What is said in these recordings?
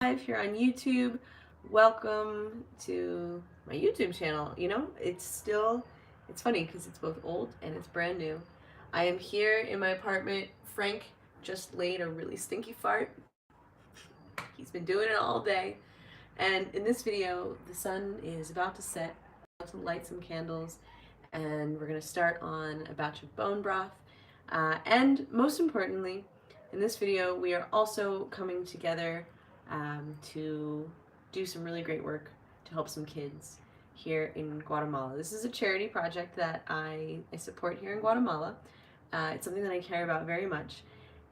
Live here on YouTube. Welcome to my YouTube channel. It's funny because it's both old and it's brand new. I am here in my apartment. Frank just laid a really stinky fart. He's been doing it all day. And in this video, the sun is about to set. I'm about to light some candles, and we're going to start on a batch of bone broth. And most importantly, in this video, we are also coming together to do some really great work to help some kids here in Guatemala. This is a charity project that I support here in Guatemala. It's something that I care about very much.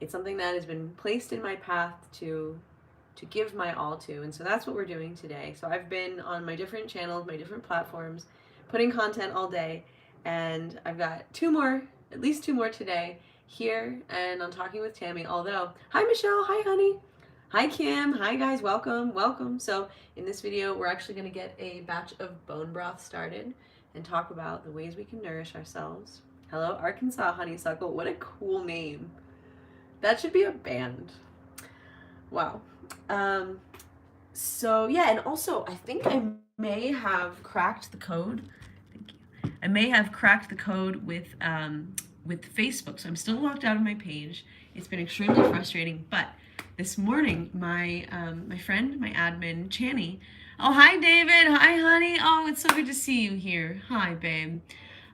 It's something that has been placed in my path to give my all to, and so that's what we're doing today. So I've been on my different channels, my different platforms, putting content all day, and I've got at least two more today here, and I'm talking with Tammy. Although, hi Michelle, hi honey. Hi Kim, hi guys, welcome. So in this video, we're actually gonna get a batch of bone broth started and talk about the ways we can nourish ourselves. Hello, Arkansas Honeysuckle, what a cool name. That should be a band. Wow. So yeah, and also I think I may have cracked the code. Thank you. I may have cracked the code with Facebook, so I'm still locked out of my page. It's been extremely frustrating, but this morning, my friend, my admin, Channy. Oh, hi, David. Hi, honey. Oh, it's so good to see you here. Hi, babe.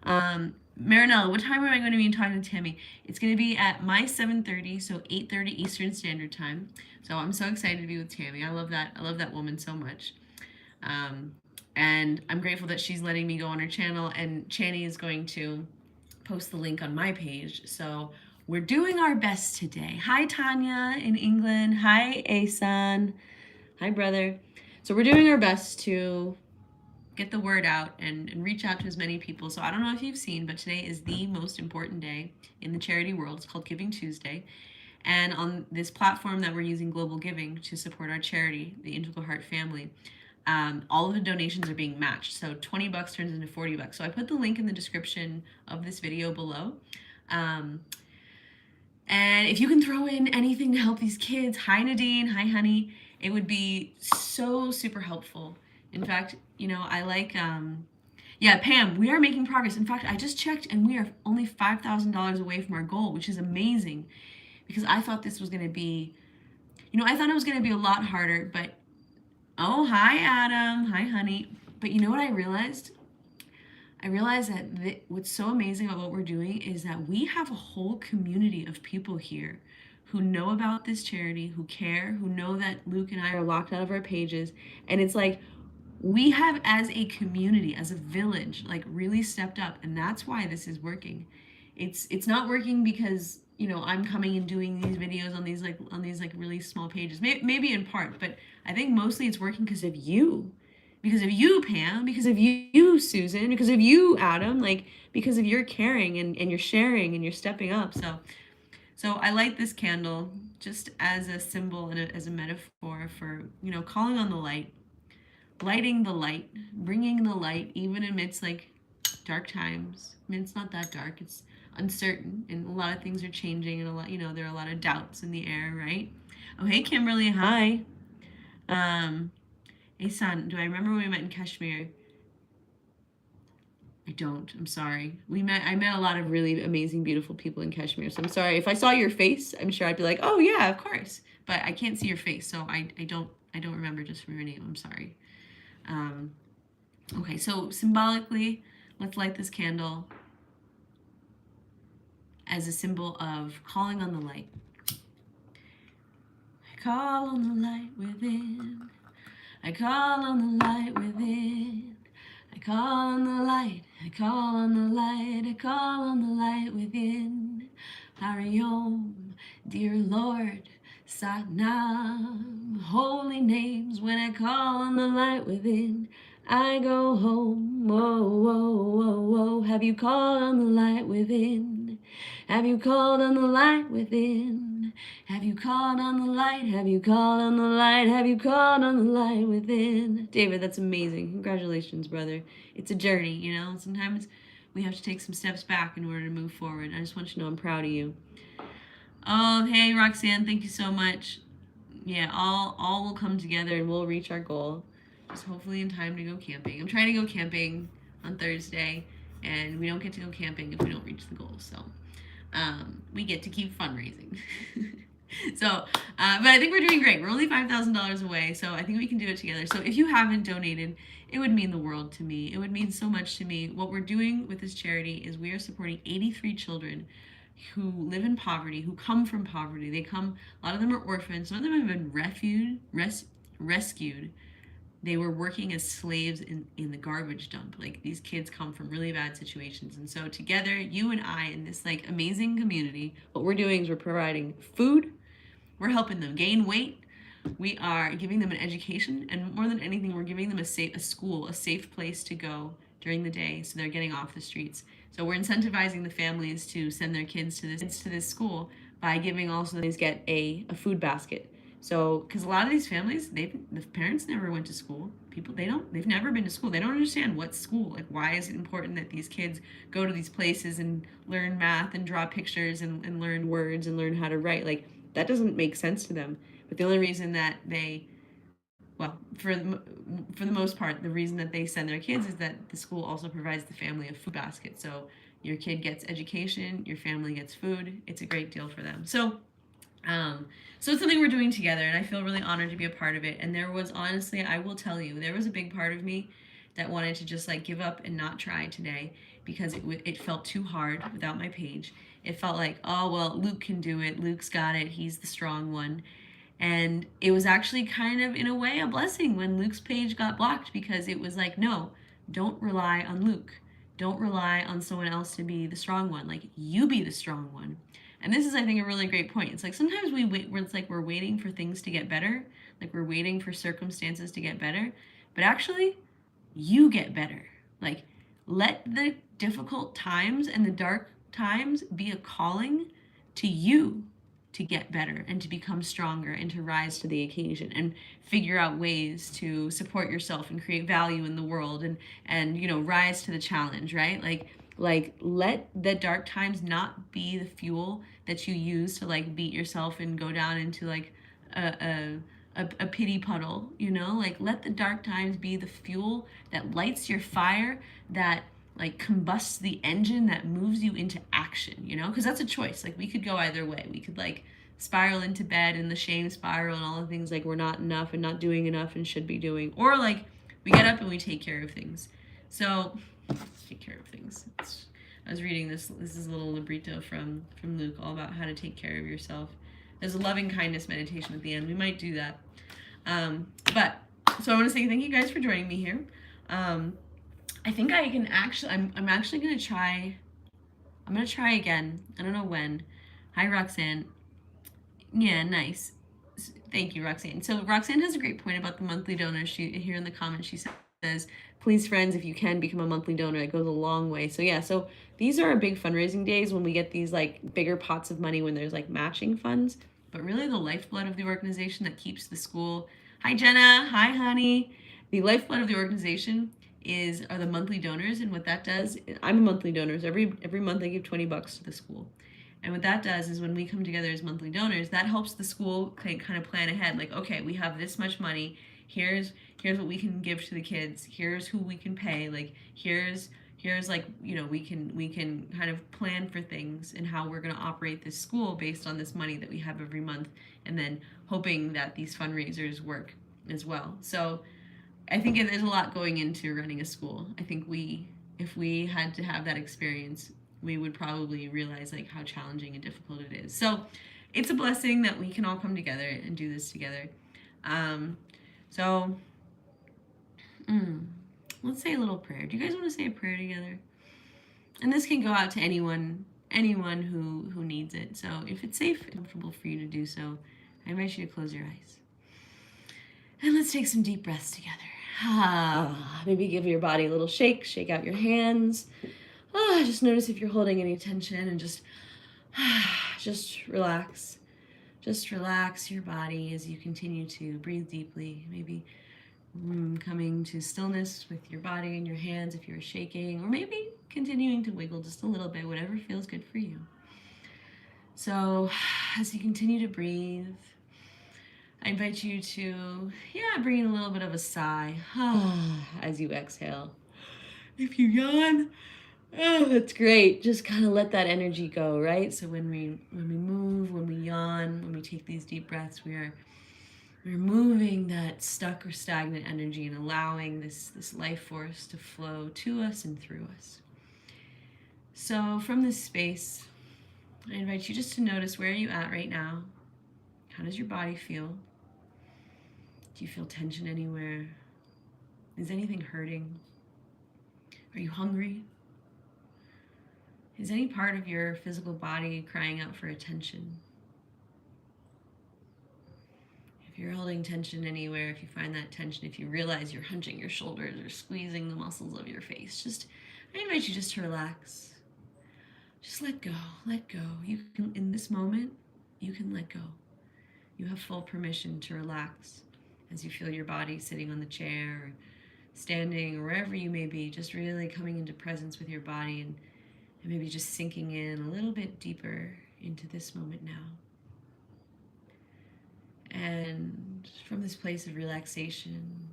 Marinella, what time am I going to be talking to Tammy? It's going to be at my 7:30, so 8:30 Eastern Standard Time. So I'm so excited to be with Tammy. I love that woman so much. And I'm grateful that she's letting me go on her channel, and Channy is going to post the link on my page. So we're doing our best today. Hi, Tanya in England. Hi, Asan. Hi, brother. So we're doing our best to get the word out and reach out to as many people. So I don't know if you've seen, but today is the most important day in the charity world. It's called Giving Tuesday. And on this platform that we're using, Global Giving, to support our charity, the Integral Heart Family, all of the donations are being matched. So $20 turns into $40. So I put the link in the description of this video below. And if you can throw in anything to help these kids, hi Nadine, hi honey, it would be so super helpful. In fact, I like, yeah, Pam, we are making progress. In fact, I just checked and we are only $5,000 away from our goal, which is amazing, because I thought this was going to be, I thought it was going to be a lot harder, but, oh, hi Adam, hi honey. But you know what I realized? I realized that what's so amazing about what we're doing is that we have a whole community of people here who know about this charity, who care, who know that Luke and I are locked out of our pages. And it's like, we have, as a community, as a village, like really stepped up. And that's why this is working. It's not working because, I'm coming and doing these videos on these really small pages. Maybe in part, but I think mostly it's working because of you. Because of you, Pam, because of you, Susan, because of you, Adam, because of your caring and your sharing and your stepping up. So I light this candle just as a symbol and as a metaphor for, calling on the light, lighting the light, bringing the light, even amidst dark times. I mean, it's not that dark, it's uncertain, and a lot of things are changing, and there are a lot of doubts in the air, right? Oh, hey, Kimberly, hi. Hey, son, do I remember when we met in Kashmir? I don't. I'm sorry. I met a lot of really amazing, beautiful people in Kashmir. So I'm sorry. If I saw your face, I'm sure I'd be like, oh yeah, of course. But I can't see your face, so I don't remember just from your name. I'm sorry. Okay, so symbolically, let's light this candle as a symbol of calling on the light. I call on the light within. I call on the light within. I call on the light, I call on the light, I call on the light within. Hari Om, dear Lord, Sat Nam, holy names. When I call on the light within, I go home. Whoa, whoa, whoa, whoa. Have you called on the light within? Have you called on the light within? Have you called on the light? Have you called on the light? Have you called on the light within? David, that's amazing. Congratulations, brother. It's a journey, Sometimes we have to take some steps back in order to move forward. I just want you to know I'm proud of you. Oh, hey, Roxanne, thank you so much. Yeah, all will come together and we'll reach our goal. Just hopefully in time to go camping. I'm trying to go camping on Thursday, and we don't get to go camping if we don't reach the goal. So we get to keep fundraising. So, but I think we're doing great. We're only $5,000 away, so I think we can do it together. So if you haven't donated, it would mean the world to me. It would mean so much to me. What we're doing with this charity is we are supporting 83 children who live in poverty, who come from poverty. They come, a lot of them are orphans. Some of them have been rescued. They were working as slaves in the garbage dump. Like, these kids come from really bad situations. And so together, you and I, in this like amazing community, what we're doing is we're providing food, we're helping them gain weight, we are giving them an education, and more than anything, we're giving them a school, a safe place to go during the day, so they're getting off the streets. So we're incentivizing the families to send their kids to this school by giving also these get a food basket. So because a lot of these families, the parents never went to school. They've never been to school. They don't understand what's school. Like, why is it important that these kids go to these places and learn math and draw pictures and learn words and learn how to write? Like, that doesn't make sense to them. But the only reason that they, well, for the most part, the reason that they send their kids is that the school also provides the family a food basket. So your kid gets education, your family gets food. It's a great deal for them. So it's something we're doing together, and I feel really honored to be a part of it. And there was, honestly, I will tell you, there was a big part of me that wanted to just like give up and not try today because it felt too hard without my page. It felt like, oh, well, Luke can do it. Luke's got it. He's the strong one. And it was actually kind of, in a way, a blessing when Luke's page got blocked, because it was like, no, don't rely on Luke. Don't rely on someone else to be the strong one. Like, you be the strong one. And this is, I think, a really great point. It's like sometimes we wait, where it's like we're waiting for things to get better, like we're waiting for circumstances to get better, but actually, you get better. Like, let the difficult times and the dark times be a calling to you to get better and to become stronger and to rise to the occasion and figure out ways to support yourself and create value in the world and rise to the challenge, right? Like let the dark times not be the fuel that you use to like beat yourself and go down into like a pity puddle, like let the dark times be the fuel that lights your fire, that like combusts the engine that moves you into action, because that's a choice. Like, we could go either way. We could like spiral into bed and the shame spiral and all the things like we're not enough and not doing enough and should be doing, or like we get up and we take care of things. So take care of things. I was reading this is a little librito from Luke, all about how to take care of yourself. There's a loving kindness meditation at the end. We might do that. But so I want to say thank you guys for joining me here. I think I can actually, I'm actually going to try, I'm going to try again. I don't know when. Hi, Roxanne. Yeah, nice. Thank you, Roxanne. So Roxanne has a great point about the monthly donor. Here in the comments, she says, please, friends, if you can, become a monthly donor. It goes a long way. So yeah, so these are our big fundraising days when we get these like bigger pots of money when there's like matching funds. But really the lifeblood of the organization that keeps the school. Hi, Jenna. Hi, honey. The lifeblood of the organization are the monthly donors, and what that does, I'm a monthly donor. So every month I give $20 to the school. And what that does is when we come together as monthly donors, that helps the school kind of plan ahead. Like, okay, we have this much money. Here's what we can give to the kids. Here's who we can pay. Like, here's like, we can kind of plan for things and how we're going to operate this school based on this money that we have every month, and then hoping that these fundraisers work as well. So I think there's a lot going into running a school. I think if we had to have that experience, we would probably realize like how challenging and difficult it is. So it's a blessing that we can all come together and do this together. So let's say a little prayer. Do you guys want to say a prayer together? And this can go out to anyone who needs it. So if it's safe and comfortable for you to do so, I invite you to close your eyes. And let's take some deep breaths together. Maybe give your body a little shake out your hands. Just notice if you're holding any tension, and just relax. Just relax your body as you continue to breathe deeply. Maybe coming to stillness with your body and your hands if you're shaking, or maybe continuing to wiggle just a little bit, whatever feels good for you. So as you continue to breathe, I invite you to, bring in a little bit of a sigh as you exhale. If you yawn, oh, that's great. Just kind of let that energy go, right? So when we move, when we yawn, when we take these deep breaths, we're moving that stuck or stagnant energy and allowing this life force to flow to us and through us. So from this space, I invite you just to notice, where are you at right now? How does your body feel? Do you feel tension anywhere? Is anything hurting? Are you hungry? Is any part of your physical body crying out for attention? If you're holding tension anywhere, if you find that tension, if you realize you're hunching your shoulders or squeezing the muscles of your face, I invite you just to relax. Just let go, let go. You can, in this moment, you can let go. You have full permission to relax as you feel your body sitting on the chair, or standing, or wherever you may be, just really coming into presence with your body, and maybe just sinking in a little bit deeper into this moment now. And from this place of relaxation,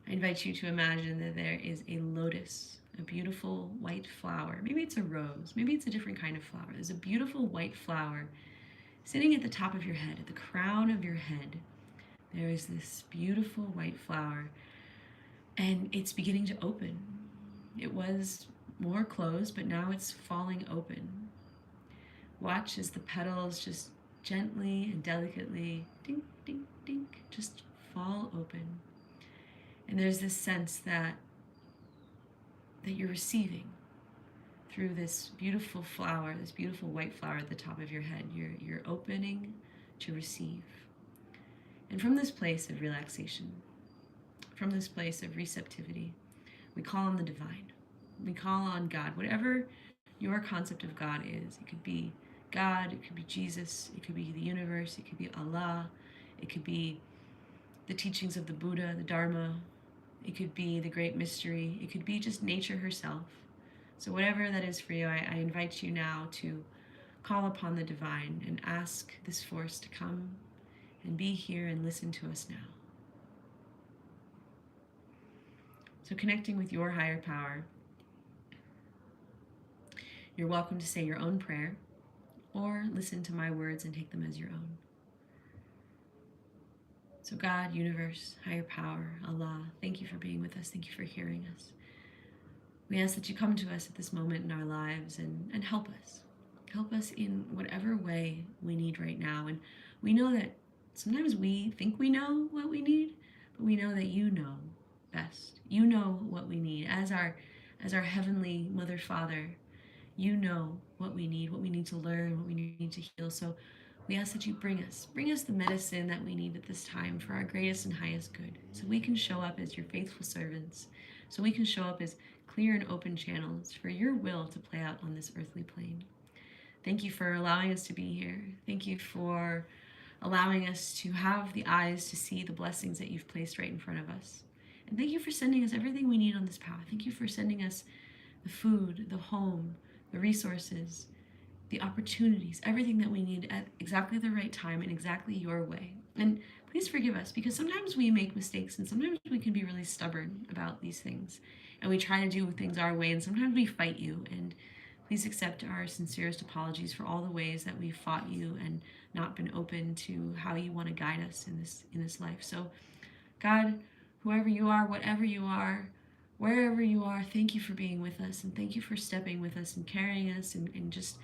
I invite you to imagine that there is a lotus, a beautiful white flower. Maybe it's a rose, maybe it's a different kind of flower. There's a beautiful white flower sitting at the top of your head, at the crown of your head. There is this beautiful white flower, and it's beginning to open. It was more closed, but now it's falling open. Watch as the petals just gently and delicately, dink, dink, dink, just fall open. And there's this sense that you're receiving through this beautiful flower, this beautiful white flower at the top of your head. You're opening to receive. And from this place of relaxation, from this place of receptivity, we call on the divine. We call on God. Whatever your concept of God is, it could be God, it could be Jesus, it could be the universe, it could be Allah, it could be the teachings of the Buddha, the Dharma, it could be the great mystery, it could be just nature herself. So whatever that is for you, I invite you now to call upon the divine and ask this force to come and be here and listen to us now. So connecting with your higher power, you're welcome to say your own prayer or listen to my words and take them as your own. So God, universe, higher power, Allah, thank you for being with us. Thank you for hearing us. We ask that you come to us at this moment in our lives and help us. Help us in whatever way we need right now. And we know that sometimes we think we know what we need, but we know that you know best. You know what we need. As our heavenly Mother, Father, you know what we need to learn, what we need to heal. So we ask that you bring us the medicine that we need at this time for our greatest and highest good, so we can show up as your faithful servants, so we can show up as clear and open channels for your will to play out on this earthly plane. Thank you for allowing us to be here. Thank you for allowing us to have the eyes to see the blessings that you've placed right in front of us. And thank you for sending us everything we need on this path. Thank you for sending us the food, the home, the resources, the opportunities, everything that we need at exactly the right time in exactly your way. And please forgive us, because sometimes we make mistakes and sometimes we can be really stubborn about these things. And we try to do things our way, and sometimes we fight you. And please accept our sincerest apologies for all the ways that we've fought you and not been open to how you want to guide us in this life. So God, whoever you are, whatever you are, wherever you are, thank you for being with us, and thank you for stepping with us and carrying us and just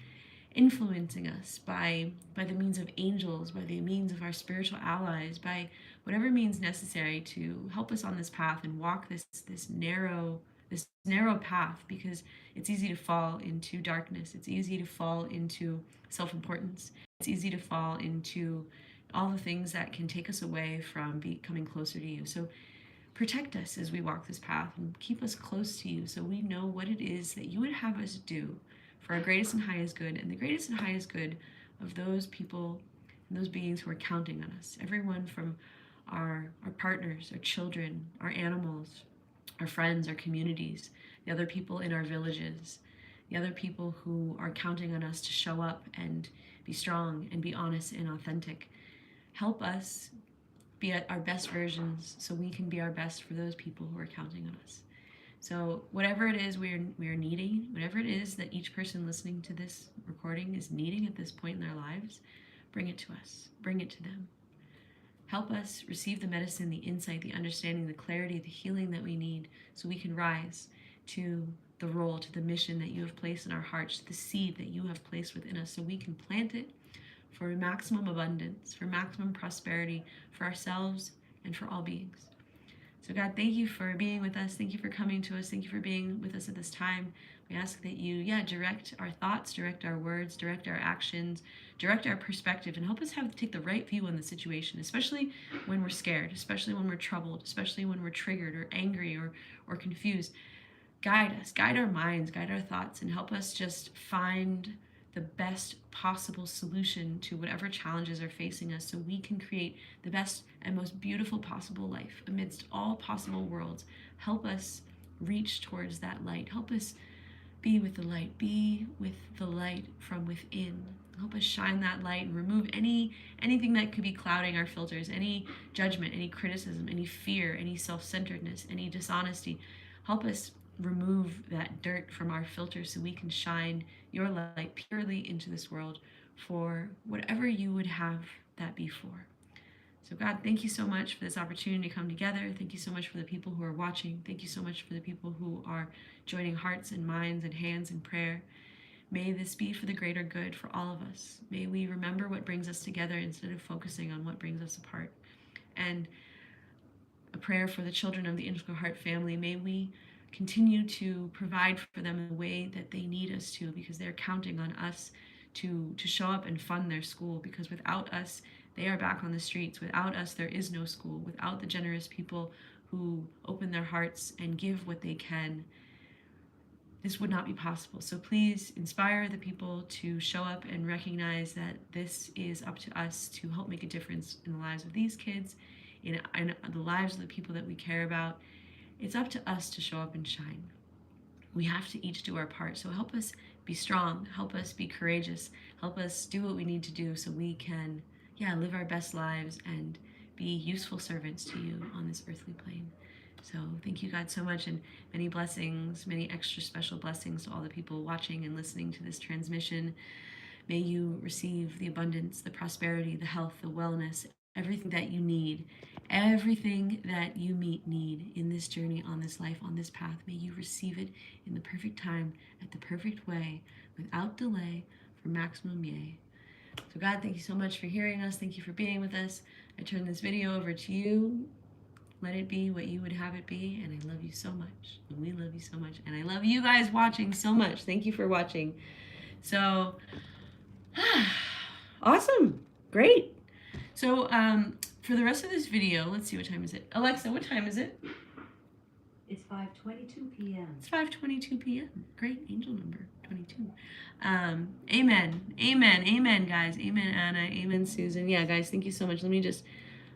influencing us by the means of angels, by the means of our spiritual allies, by whatever means necessary to help us on this path and walk this narrow path, because it's easy to fall into darkness. It's easy to fall into self-importance. It's easy to fall into all the things that can take us away from becoming closer to you. So protect us as we walk this path and keep us close to you, so we know what it is that you would have us do for our greatest and highest good, and the greatest and highest good of those people and those beings who are counting on us. Everyone from our partners, our children, our animals, our friends, our communities, the other people in our villages, the other people who are counting on us to show up and be strong and be honest and authentic. Help us be at our best versions so we can be our best for those people who are counting on us. So whatever it is we are needing, whatever it is that each person listening to this recording is needing at this point in their lives, bring it to us. Bring it to them. Help us receive the medicine, the insight, the understanding, the clarity, the healing that we need so we can rise to the role, to the mission that you have placed in our hearts, to the seed that you have placed within us so we can plant it for maximum abundance, for maximum prosperity for ourselves and for all beings. So God, thank you for being with us. Thank you for coming to us. Thank you for being with us at this time. We ask that you, direct our thoughts, direct our words, direct our actions, direct our perspective, and help us take the right view on the situation, especially when we're scared, especially when we're troubled, especially when we're triggered or angry or confused. Guide us, guide our minds, guide our thoughts, and help us just find the best possible solution to whatever challenges are facing us so we can create the best and most beautiful possible life amidst all possible worlds. Help us reach towards that light. Help us be with the light. Be with the light from within. Help us shine that light and remove anything that could be clouding our filters, any judgment, any criticism, any fear, any self-centeredness, any dishonesty. Help us remove that dirt from our filters so we can shine your light purely into this world for whatever you would have that be for. So God, thank you so much for this opportunity to come together. Thank you so much for the people who are watching. Thank you so much for the people who are joining hearts and minds and hands in prayer. May this be for the greater good for all of us. May we remember what brings us together instead of focusing on what brings us apart. And a prayer for the children of the Integral Heart family. May we continue to provide for them in the way that they need us to, because they're counting on us to show up and fund their school, because without us, they are back on the streets. Without us, there is no school. Without the generous people who open their hearts and give what they can, this would not be possible. So please inspire the people to show up and recognize that this is up to us to help make a difference in the lives of these kids, in the lives of the people that we care about. It's up to us to show up and shine. We have to each do our part. So help us be strong. Help us be courageous. Help us do what we need to do so we can, live our best lives and be useful servants to you on this earthly plane. So thank you, God, so much, and many blessings, many extra special blessings to all the people watching and listening to this transmission. May you receive the abundance, the prosperity, the health, the wellness, everything that you need, everything that you need in this journey, on this life, on this path. May you receive it in the perfect time, at the perfect way, without delay, for maximum yay. So God, thank you so much for hearing us. Thank you for being with us. I turn this video over to you. Let it be what you would have it be. And I love you so much. And we love you so much. And I love you guys watching so much. Thank you for watching. So, awesome. Great. So, for the rest of this video, let's see, what time is it? Alexa, what time is it? It's 5:22 p.m. It's 5:22 p.m. Great, angel number 22. Amen, guys. Amen, Anna. Amen, Susan. Yeah, guys, thank you so much. Let me just.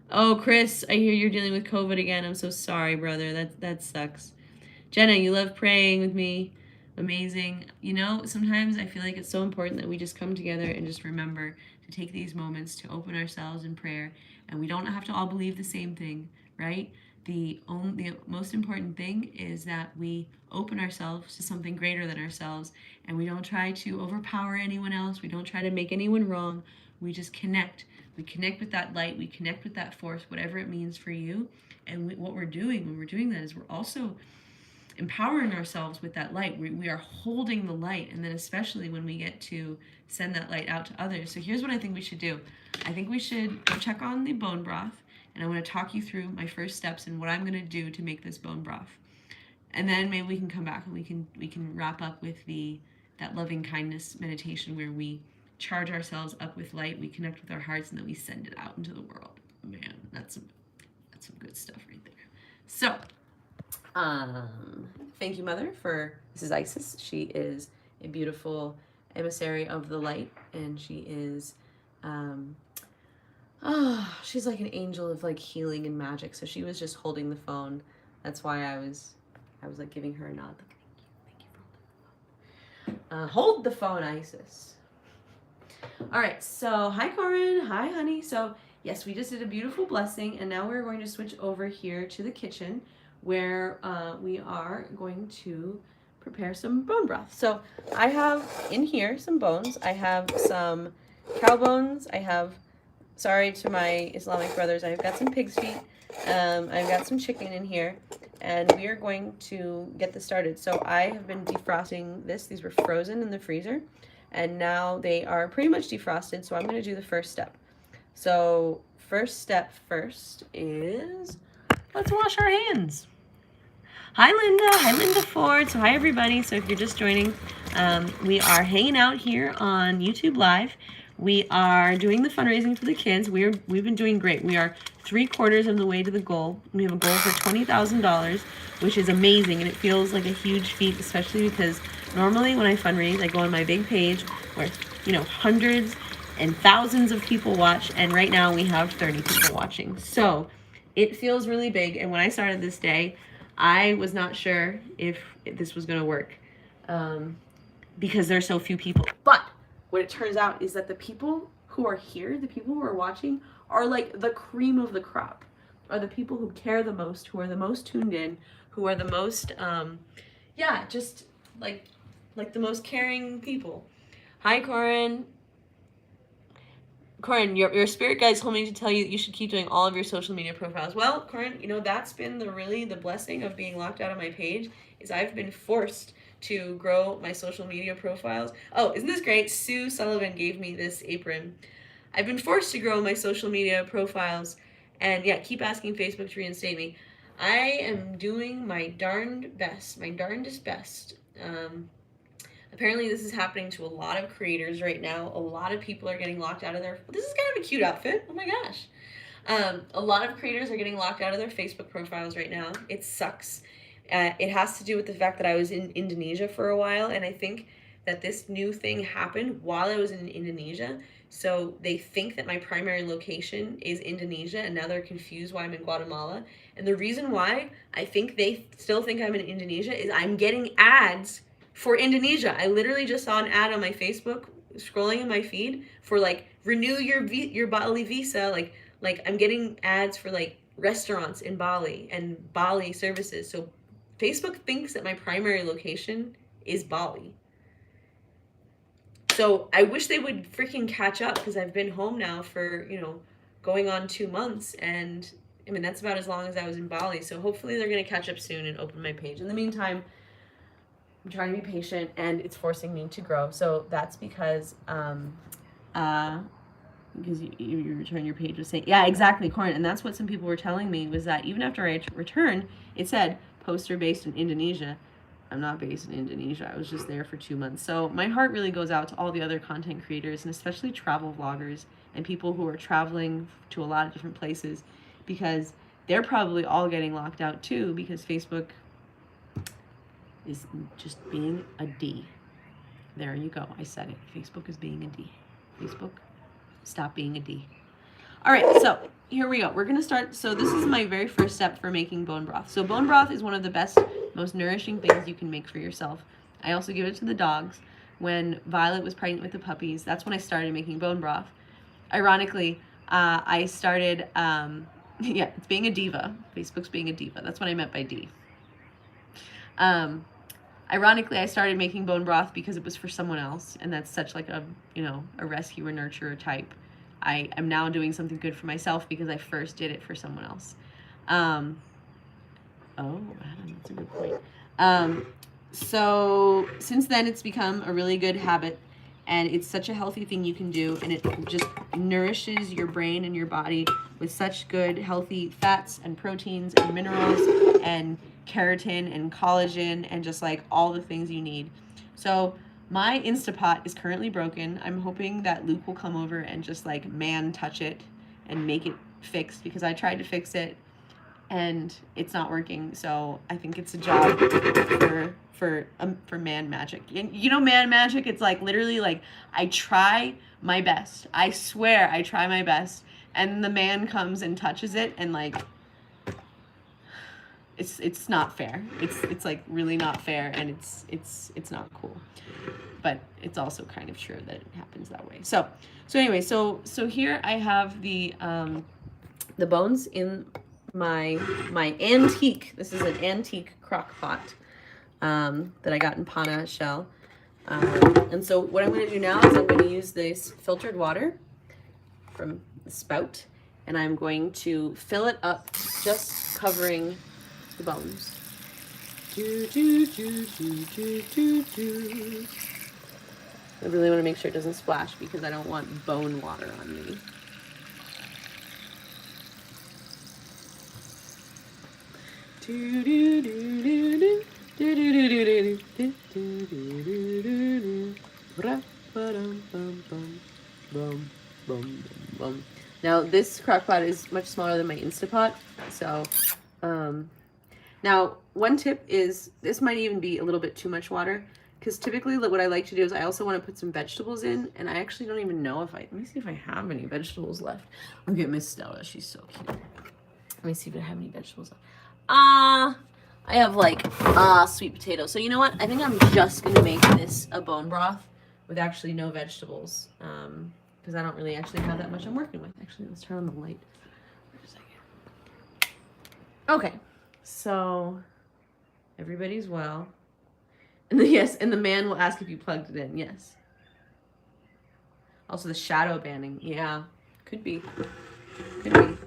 Oh, Chris, I hear you're dealing with COVID again. I'm so sorry, brother. That sucks. Jenna, you love praying with me. Amazing. Sometimes I feel like it's so important that we just come together and just remember to take these moments to open ourselves in prayer. And we don't have to all believe the same thing, right? The most important thing is that we open ourselves to something greater than ourselves, and we don't try to overpower anyone else. We don't try to make anyone wrong. We just connect. We connect with that light. We connect with that force, whatever it means for you. And what we're doing when we're doing that is we're also empowering ourselves with that light. We are holding the light, and then especially when we get to send that light out to others. So here's what I think we should do. I think we should go check on the bone broth, and I'm going to talk you through my first steps and what I'm going to do to make this bone broth. And then maybe we can come back and we can wrap up with that loving kindness meditation where we charge ourselves up with light, we connect with our hearts, and then we send it out into the world. Man, that's some good stuff right there. So, thank you, Mother, this is Isis. She is a beautiful emissary of the light, and she is, she's like an angel of like healing and magic. So she was just holding the phone. That's why I was like giving her a nod. Thank you for holding the phone. Hold the phone, Isis. All right, so hi, Corin. Hi, honey. So yes, we just did a beautiful blessing, and now we're going to switch over here to the kitchen where we are going to prepare some bone broth. So I have in here some bones. I have some cow bones. I have, sorry to my Islamic brothers, I've got some pig's feet. I've got some chicken in here, and we are going to get this started. So I have been defrosting this. These were frozen in the freezer, and now they are pretty much defrosted, so I'm going to do the first step. So first step first is, let's wash our hands. Hi Linda, hi Linda Ford. So hi everybody. So if you're just joining, we are hanging out here on YouTube Live. We are doing the fundraising for the kids. We've been doing great. We are 3/4 of the way to the goal. We have a goal for $20,000, which is amazing, and it feels like a huge feat, especially because normally when I fundraise, I go on my big page where hundreds and thousands of people watch, and right now we have 30 people watching. So it feels really big, and when I started this day, I was not sure if this was going to work because there's so few people. But what it turns out is that the people who are here, the people who are watching, are like the cream of the crop, are the people who care the most, who are the most tuned in, who are the most, just like the most caring people. Hi, Corin. Corin, your spirit guides told me to tell you that you should keep doing all of your social media profiles. Well, Corin, that's been the blessing of being locked out of my page, is I've been forced to grow my social media profiles. Oh, isn't this great? Sue Sullivan gave me this apron. I've been forced to grow my social media profiles, and yeah, keep asking Facebook to reinstate me. I am doing my darndest best. Apparently this is happening to a lot of creators right now. A lot of people are getting locked out of their, this is kind of a cute outfit, oh my gosh. A lot of creators are getting locked out of their Facebook profiles right now. It sucks. It has to do with the fact that I was in Indonesia for a while, and I think that this new thing happened while I was in Indonesia. So they think that my primary location is Indonesia, and now they're confused why I'm in Guatemala. And the reason why I think they still think I'm in Indonesia is I'm getting ads for Indonesia. I literally just saw an ad on my Facebook, scrolling in my feed, for like, renew your Bali visa. Like I'm getting ads for like restaurants in Bali and Bali services. So Facebook thinks that my primary location is Bali. So I wish they would freaking catch up, because I've been home now for, going on 2 months, and I mean, that's about as long as I was in Bali. So hopefully they're going to catch up soon and open my page. In the meantime, I'm trying to be patient, and it's forcing me to grow. So that's because you return your page was saying, yeah, exactly, Corin. And that's what some people were telling me, was that even after I returned, it said poster based in Indonesia. I'm not based in Indonesia. I was just there for 2 months. So my heart really goes out to all the other content creators, and especially travel vloggers and people who are traveling to a lot of different places, because they're probably all getting locked out too, because Facebook is just being a D. There you go. I said it. Facebook is being a D. Facebook, stop being a D. All right, so here we go. We're going to start. So this is my very first step for making bone broth. So bone broth is one of the best, most nourishing things you can make for yourself. I also give it to the dogs. When Violet was pregnant with the puppies, that's when I started making bone broth. Ironically, I started, it's being a diva. Facebook's being a diva. That's what I meant by D. Ironically, I started making bone broth because it was for someone else, and that's such like a rescue or nurturer type. I am now doing something good for myself because I first did it for someone else. Oh, Adam, that's a good point. So since then, it's become a really good habit, and it's such a healthy thing you can do, and it just nourishes your brain and your body with such good, healthy fats and proteins and minerals and keratin and collagen and just like all the things you need. So my Instapot is currently broken. I'm hoping that Luke will come over and just like touch it and make it fixed, because I tried to fix it and it's not working. So I think it's a job for man magic. And man magic, it's like literally like I try my best. I swear I try my best, and the man comes and touches it, and like it's not fair. It's like really not fair, and it's not cool. but it's also kind of true that it happens that way. So anyway, so here I have the bones in my antique. This is an antique crock pot that I got in Pana shell. And so what I'm going to do now is I'm going to use this filtered water from the spout, and I'm going to fill it up, just covering the bones. I really want to make sure it doesn't splash because I don't want bone water on me. Now this crock pot is much smaller than my Instapot, so now one tip is this might even be a little bit too much water, because typically what I like to do is I also want to put some vegetables in, and I actually don't even know if let me see if I have any vegetables left. Look at Miss Stella, she's so cute. Let me see if I have any vegetables left. I have like sweet potato. So you know what? I think I'm just gonna make this a bone broth with actually no vegetables, because I don't really actually have that much I'm working with. Actually, let's turn on the light for a second. Okay, so everybody's well. And yes, and the man will ask if you plugged it in. Yes. Also the shadow banning. Yeah, could be. Could be.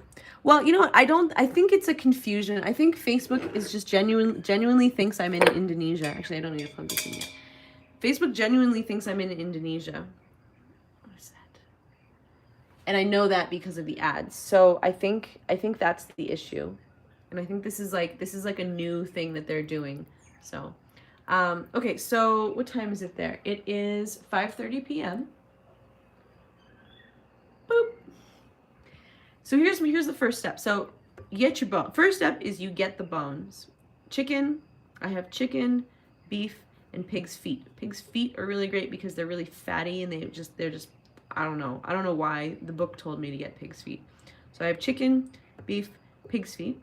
Well, you know what? I think it's a confusion. I think Facebook is just genuinely thinks I'm in Indonesia. Actually, I don't need to plug this in yet. Facebook genuinely thinks I'm in Indonesia. What is that? And I know that because of the ads. So I think that's the issue. And I think this is like a new thing that they're doing. So okay, so what time is it there? It is 5:30 p.m. Boop. So here's the first step. So you get your bone. First step is you get the bones. Chicken, I have chicken, beef, and pig's feet. Pig's feet are really great because they're really fatty and they're just I don't know why the book told me to get pig's feet. So I have chicken, beef, pig's feet,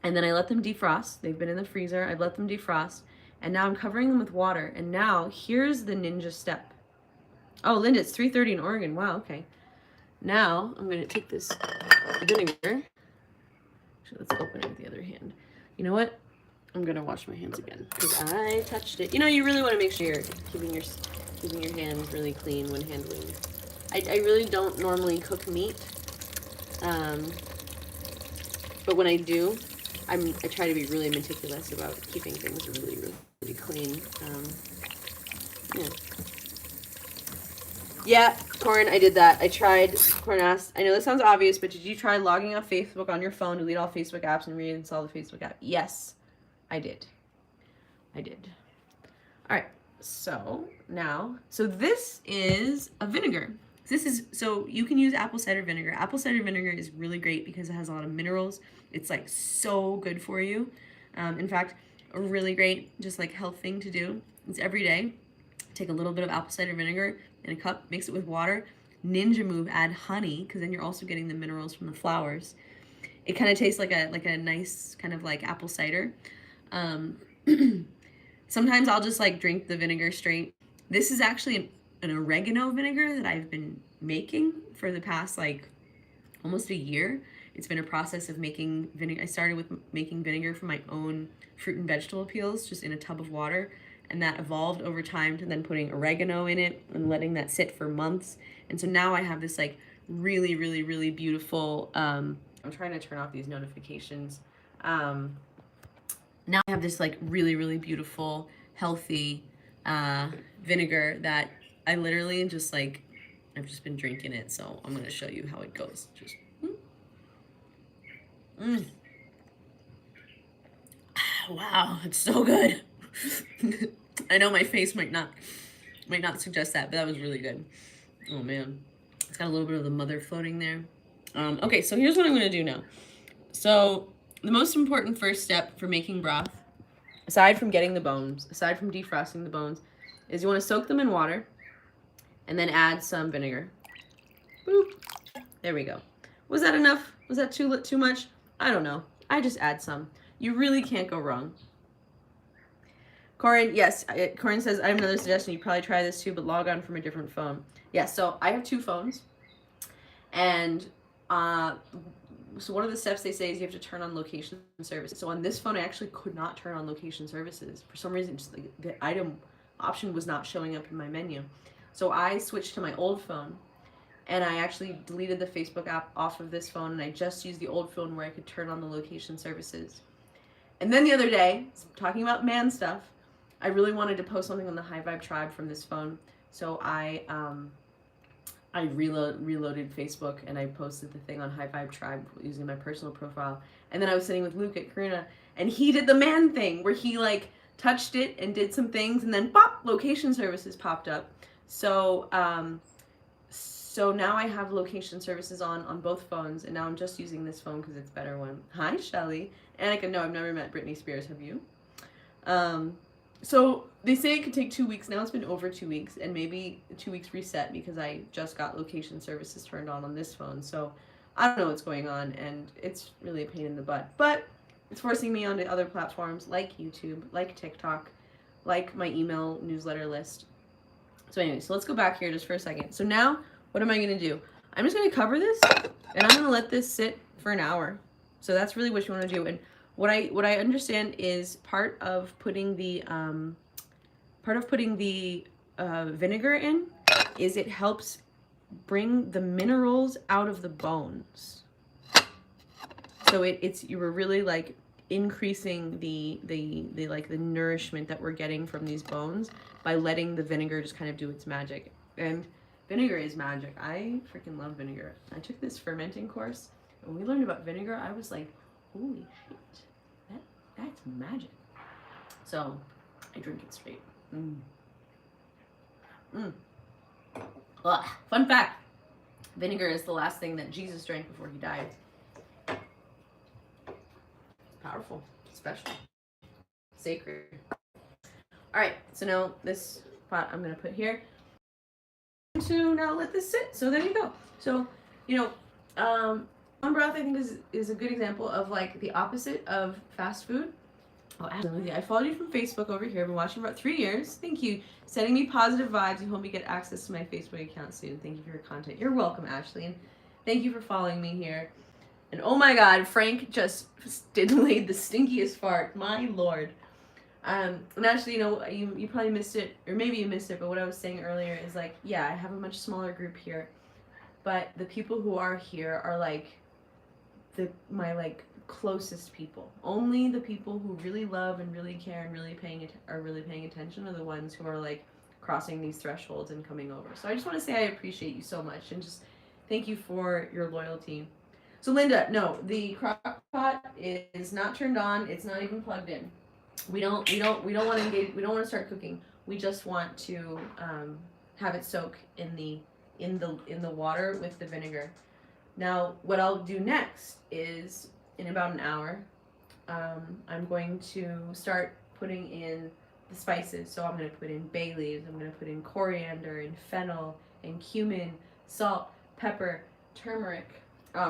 and then I let them defrost. They've been in the freezer. I've let them defrost. And now I'm covering them with water. And now here's the ninja step. Oh, Linda, it's 3:30 in Oregon. Wow, okay. Now I'm going to take this vinegar. Actually, let's open it with the other hand. You know what? I'm going to wash my hands again because I touched it. You know, you really want to make sure you're keeping your hands really clean when handling. I really don't normally cook meat. But when I do, I try to be really meticulous about keeping things really, really clean. Yeah, Corin, I did that. I tried. Corin asked, I know this sounds obvious, but did you try logging off Facebook on your phone, delete all Facebook apps, and reinstall the Facebook app? Yes, I did. All right, so now, this is a vinegar. So you can use apple cider vinegar. Apple cider vinegar is really great because it has a lot of minerals. It's like so good for you. In fact, a really great just like health thing to do is every day, take a little bit of apple cider vinegar in a cup, mix it with water, ninja move, add honey, because then you're also getting the minerals from the flowers. It kind of tastes like a nice kind of like apple cider. Sometimes I'll just like drink the vinegar straight. This is actually an oregano vinegar that I've been making for the past like almost a year. It's been a process of making vinegar. I started with making vinegar from my own fruit and vegetable peels just in a tub of water, and that evolved over time to then putting oregano in it and letting that sit for months. And so now I have this like really, really, really beautiful, I'm trying to turn off these notifications. Now I have this like really, really beautiful, healthy vinegar that I literally just like, I've just been drinking it. So I'm going to show you how it goes. Just, wow, it's so good. I know my face might not suggest that, but that was really good. Oh man, it's got a little bit of the mother floating there. Okay, so here's what I'm going to do now. So the most important first step for making broth, aside from getting the bones, aside from defrosting the bones, is you want to soak them in water and then add some vinegar. Boop. There we go. Was that enough? Was that too much? I don't know. I just add some. You really can't go wrong. Corin, yes. Corin says, I have another suggestion. You probably try this too, but log on from a different phone. Yes, so I have 2 phones. And so one of the steps they say is you have to turn on location services. So on this phone, I actually could not turn on location services. For some reason, just like the item option was not showing up in my menu. So I switched to my old phone, and I actually deleted the Facebook app off of this phone, and I just used the old phone where I could turn on the location services. And then the other day, talking about man stuff, I really wanted to post something on the High Vibe Tribe from this phone. So I reloaded Facebook and I posted the thing on High Vibe Tribe using my personal profile. And then I was sitting with Luke at Karuna, and he did the man thing where he like touched it and did some things, and then pop, location services popped up. So so now I have location services on both phones, and now I'm just using this phone because it's a better one. Hi, Shelly. Annika, no, I've never met Britney Spears. Have you? So they say it could take 2 weeks. Now it's been over 2 weeks, and maybe 2 weeks reset because I just got location services turned on this phone. So I don't know what's going on, and it's really a pain in the butt. But it's forcing me onto other platforms like YouTube, like TikTok, like my email newsletter list. So anyway, so let's go back here just for a second. So now, what am I going to do? I'm just going to cover this, and I'm going to let this sit for an hour. So that's really what you want to do. And what I understand is part of putting the vinegar in is it helps bring the minerals out of the bones. So you were really like increasing the nourishment that we're getting from these bones by letting the vinegar just kind of do its magic. And vinegar is magic. I freaking love vinegar. I took this fermenting course, and when we learned about vinegar, I was like, holy shit, that's magic. So I drink it straight. Ugh. Fun fact, vinegar is the last thing that Jesus drank before he died. Powerful, special, sacred. All right, so now this pot I'm gonna put here. To now let this sit. So there you go. So broth I think is a good example of like the opposite of fast food. Oh, absolutely. I followed you from Facebook over here. I've been watching for about 3 years. Thank you. Sending me positive vibes. You help me get access to my Facebook account soon. Thank you for your content. You're welcome, Ashley. And thank you for following me here. And oh my God, Frank just laid the stinkiest fart. My Lord. And actually, you probably missed it, or maybe you missed it, but what I was saying earlier is like, yeah, I have a much smaller group here, but the people who are here are like my like closest people. Only the people who really love and really care and really are really paying attention are the ones who are like crossing these thresholds and coming over. So I just want to say I appreciate you so much and just thank you for your loyalty. So Linda, no, the crock pot is not turned on. It's not even plugged in. We don't want to engage. We don't want to start cooking. We just want to have it soak in the water with the vinegar. Now, what I'll do next is in about an hour, I'm going to start putting in the spices. So I'm going to put in bay leaves. I'm going to put in coriander and fennel and cumin, salt, pepper, turmeric.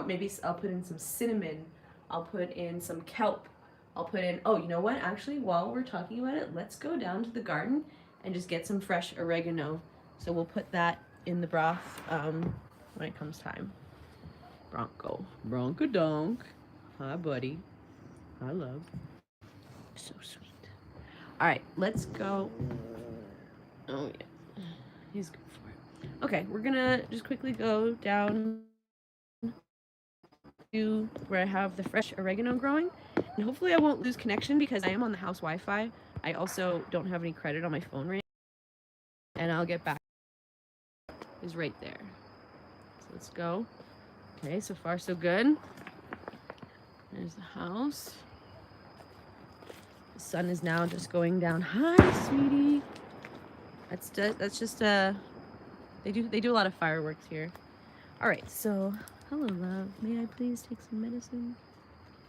Maybe I'll put in some cinnamon. I'll put in some kelp. I'll put in, oh, you know what? Actually, while we're talking about it, let's go down to the garden and just get some fresh oregano. So we'll put that in the broth when it comes time. Bronco-donk. Hi, buddy. Hi, love. So sweet. All right, let's go. Oh, yeah. He's good for it. Okay, we're going to just quickly go down to where I have the fresh oregano growing. And hopefully I won't lose connection because I am on the house Wi-Fi. I also don't have any credit on my phone right now. And I'll get back. Is right there. So let's go. Okay, so far so good. There's the house. The sun is now just going down. Hi, sweetie. That's just they do a lot of fireworks here. All right, so hello, love. May I please take some medicine?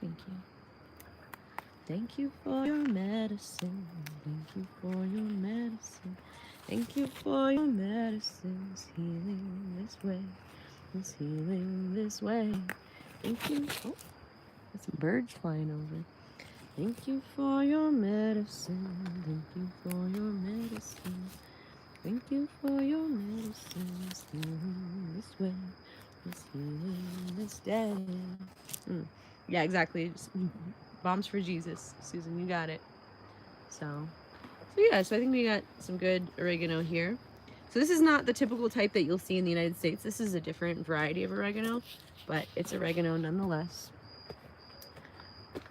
Thank you. Thank you for your medicine. Thank you for your medicine. Thank you for your medicines. Healing this way. It's healing this way. Thank you. Oh, there's some birds flying over. Thank you for your medicine. Thank you for your medicine. Thank you for your medicine. It's healing this way. It's healing this day. Mm. Yeah, exactly. Just bombs for Jesus. Susan, you got it. So yeah, so I think we got some good oregano here. So this is not the typical type that you'll see in the United States. This is a different variety of oregano, but it's oregano nonetheless.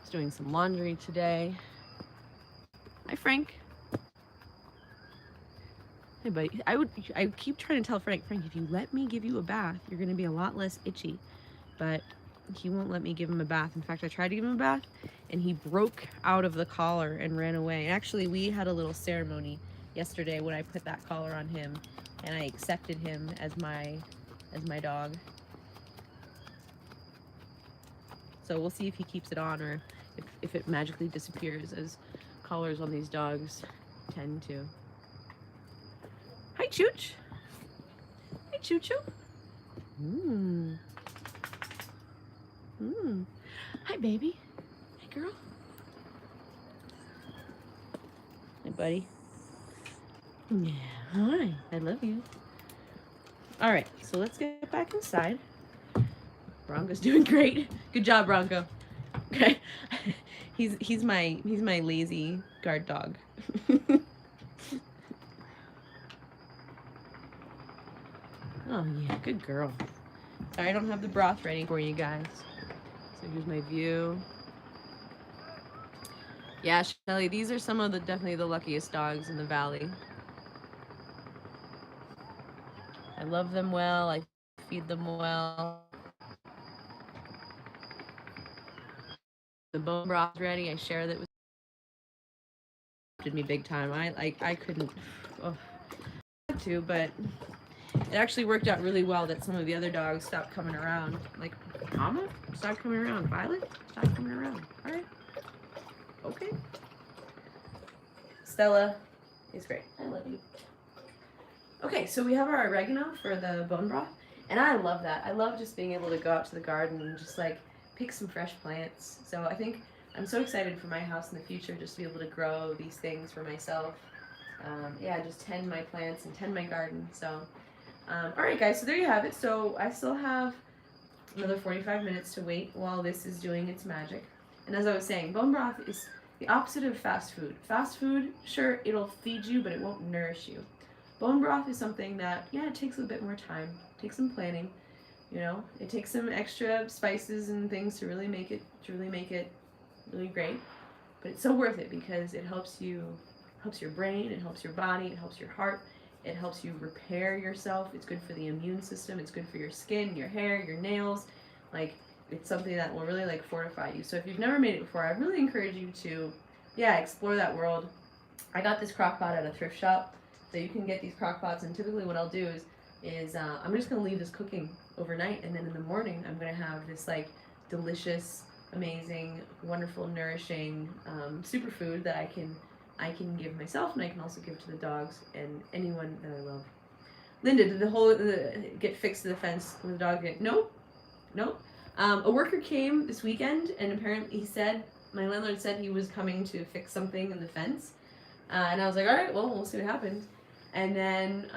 Just doing some laundry today. Hi, Frank. Hey, buddy. I keep trying to tell Frank, if you let me give you a bath, you're going to be a lot less itchy. But he won't let me give him a bath. In fact, I tried to give him a bath, and he broke out of the collar and ran away. And actually, we had a little ceremony yesterday when I put that collar on him, and I accepted him as my dog. So we'll see if he keeps it on or if it magically disappears, as collars on these dogs tend to. Hi, Chooch. Hi, Choo-Choo. Hi, baby. Hi, girl. Hi, buddy. Yeah, hi. I love you. All right, so let's get back inside. Bronco's doing great. Good job, Bronco. Okay. he's my lazy guard dog. Oh yeah, good girl. Sorry, I don't have the broth ready for you guys. So here's my view. Yeah, Shelly, these are some of the definitely the luckiest dogs in the valley. I love them well. I feed them well. The bone broth ready. I share that with me big time. I couldn't to, but it actually worked out really well that some of the other dogs stopped coming around. Like, Mama, stop coming around. Violet, stop coming around. All right. Okay. Stella is great. I love you. Okay, so we have our oregano for the bone broth, and I love that. I love just being able to go out to the garden and just like pick some fresh plants. So I think I'm so excited for my house in the future, just to be able to grow these things for myself. Yeah, just tend my plants and tend my garden. So, all right, guys, so there you have it. So I still have another 45 minutes to wait while this is doing its magic. And as I was saying, bone broth is the opposite of fast food. Fast food, sure, it'll feed you, but it won't nourish you. Bone broth is something that, yeah, it takes a bit more time. It takes some planning, you know. It takes some extra spices and things to really make it really great. But it's so worth it because it helps your brain, it helps your body, it helps your heart, it helps you repair yourself. It's good for the immune system. It's good for your skin, your hair, your nails. Like, it's something that will really like fortify you. So if you've never made it before, I really encourage you to, yeah, explore that world. I got this crock pot at a thrift shop. So you can get these crock pots, and typically what I'll do is I'm just gonna leave this cooking overnight, and then in the morning I'm gonna have this like delicious, amazing, wonderful, nourishing superfood that I can give myself, and I can also give to the dogs and anyone that I love. Linda, did the whole get fixed to the fence with the dog? Nope. A worker came this weekend, and apparently my landlord said he was coming to fix something in the fence, and I was like, all right, well, we'll see what happens. And then